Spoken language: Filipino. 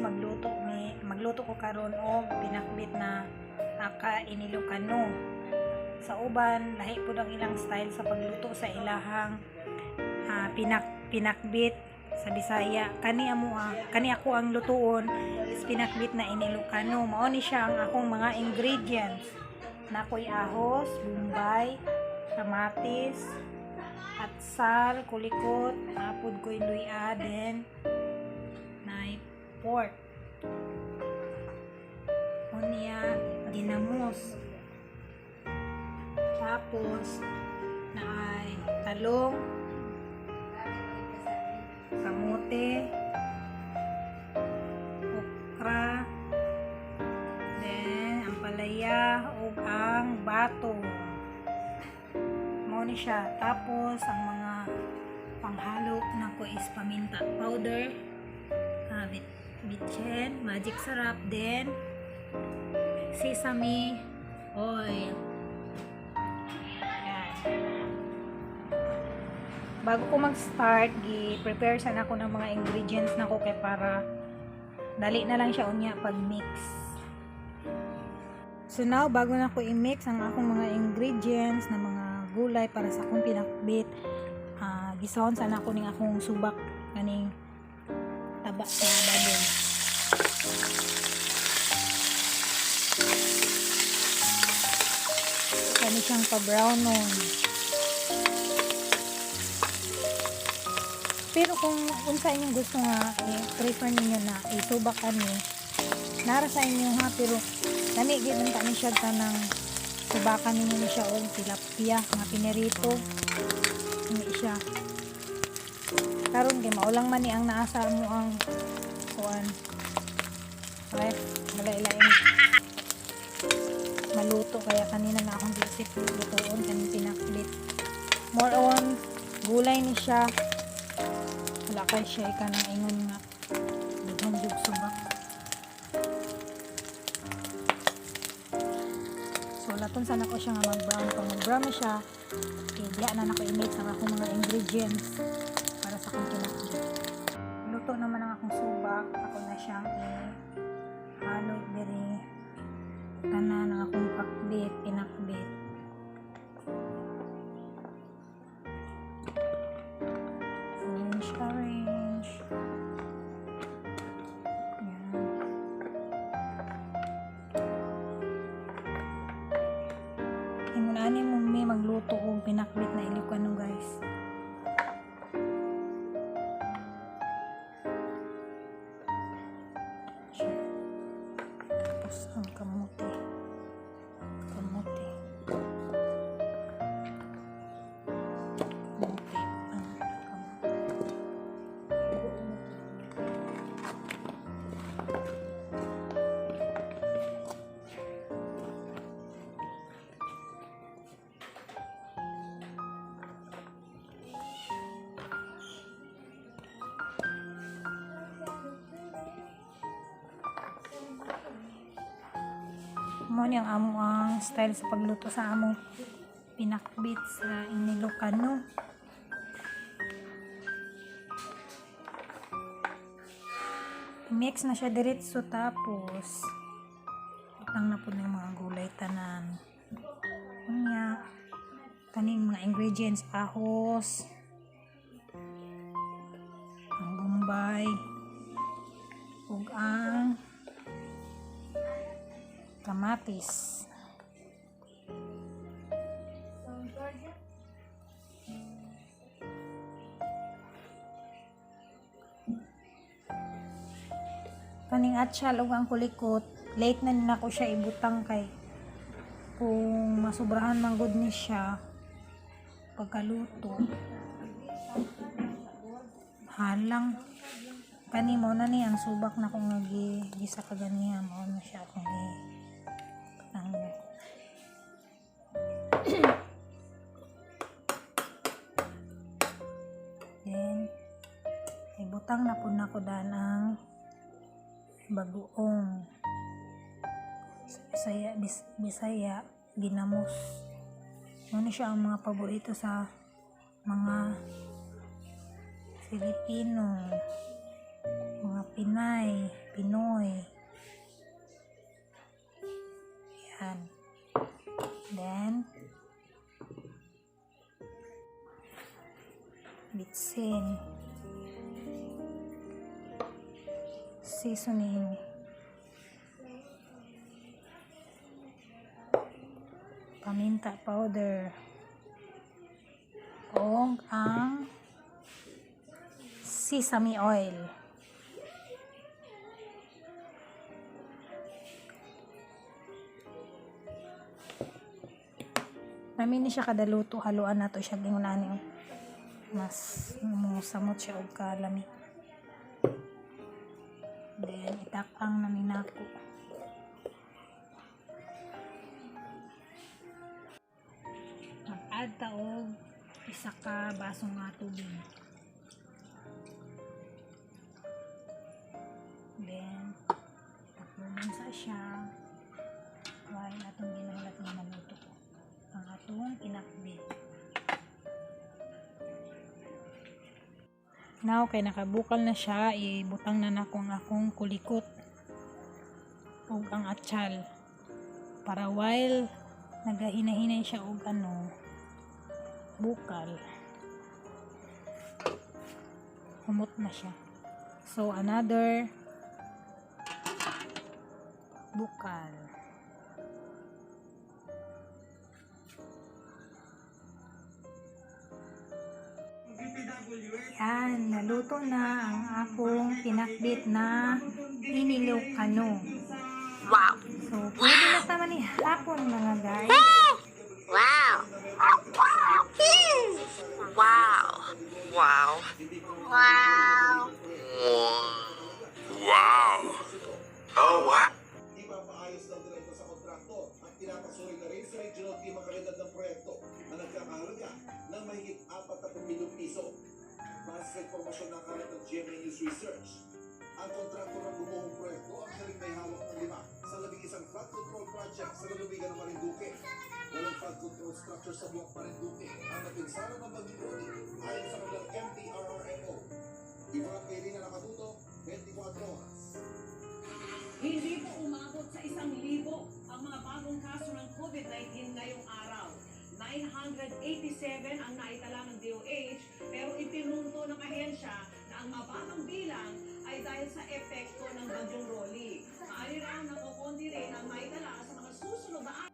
magluto ko karon og pinakbit na Ilocano. Sa uban lahi pud ang ilang style sa pagluto sa ilahang pinakbit sa Bisaya. Kani ako ang lutuon is pinakbit na Ilocano. Mao ni siya ang akong mga ingredients. Nakoy ahos, bombay, kamatis, atsal, kulikot, apod ko'y luya, then na pork, unya, ginamos, tapos na ay talong, kamote, okra, then ang palaya ug ang bato. Mao ni siya. Tapos ang mga panghalo nako is paminta powder, bitchen, magic sarap, then sesame oil. Ayan. Bago ko mag-start, gi-prepare sana ako ng mga ingredients nako kay para dali na lang siya unya pag mix. So now, bago na ko i-mix ang akong mga ingredients na mga gulay para sa akong pinakbit, gisahon sana ako ning akong subak kaning taba sa baboy. Kani siyang pa-brownon. Pero kung unsa inyong gusto nga prefer ninyo na isubak ani, nara sa inyo ha, pero dami gid man kani siya tanang subakan ninyo ni siya og tilapia nga pinirito. Ini siya. Karon kay maulang man ni ang naasa mo ang kuan. Ref, malailain. Maluto kaya kanina na akong isip lutuon kaning pinakbit. More on gulay ni siya. Wala kay siya kanang ingon nga dughang jug subak. So laton sana ko siya nga mag-brown. Kung mag-brown na siya, diya na nako i-mix ang akong mga ingredients para sa akong pinakbit. Luto naman ang akong subak. Ako na siyang halo diri tanan ang akong pinakbit. Orange. Yan. Himulaan mo may magluto og pinakbit na Ilocano, guys. Tapos ang kamote. Mo niyang amo ang style sa pagluto sa amo pinakbit sa Ilocano. Mix na siya diretso, tapos utang na po ng mga gulay tanan. Unya kaning mga ingredients, ahos, ang bombay, ug ang kamatis. Kaning atsal ug ang kulikot, late na nila ko siya ibutang kay kung masubrahan man gud ni siya pagkaluto. Halang kani mo na ni ang subak na kung gisa kaganiya mo na siya kung then ibutang na po na ko ang bagoong sa Bisaya ginamos. Ano siya ang mga paborito sa mga Filipino, mga Pinoy. Yan. Then, bitsin. Seasoning. Paminta powder. O ang sesame oil. Namin ni siya kada luto, haluan nato siya gingunani mas musamot siya og kalami. Then itakang namin nako. Mag-add ta og isa ka baso nga tubig. Then takluman sa siya. While atong ginahalat nga maluto ang atong pinakbit. Now, kay nakabukal na siya, ibutang na nako ang akong kulikot ug ang atsyal para while nagahinahinay siya og bukal, humot na siya. So, another bukal. Yan, naluto na ang akong pinakbit na inilokano. Wow. So, pwede na tama ni hapon mga guys. Wow. Wow. Wow. Wow. Wow. Oh, wow. Ipapaayos ng direkto sa kontrakto at pinapasuri na rin sa regional team ang kalidad ng proyekto na nagkakahalaga ng mahigit 40 milyong piso. Mas sa informasyon ng kalat ng GMA News Research, ang kontrakto ng bumuhong proyekto ang siya rin may hawak ng 5 sa 11 flood control project sa lalawigan ng Marinduque. Walang flood control structure sa buwak Marinduque ang napinsala ng Bagyong Rodi ayon sa kanilang MDRRMO. Ivan Perina nakatuto, 24 oras. Hindi po umabot sa 1,000 ang mga bagong kaso ng COVID-19 ngayong araw. 987 ang naitala ng DOH, pero ipinunto ng ahensya na ang mababang bilang ay dahil sa epekto ng Bagyong Rolly. Maaari raw na kukunti rin ang maitala sa mga susunod na araw.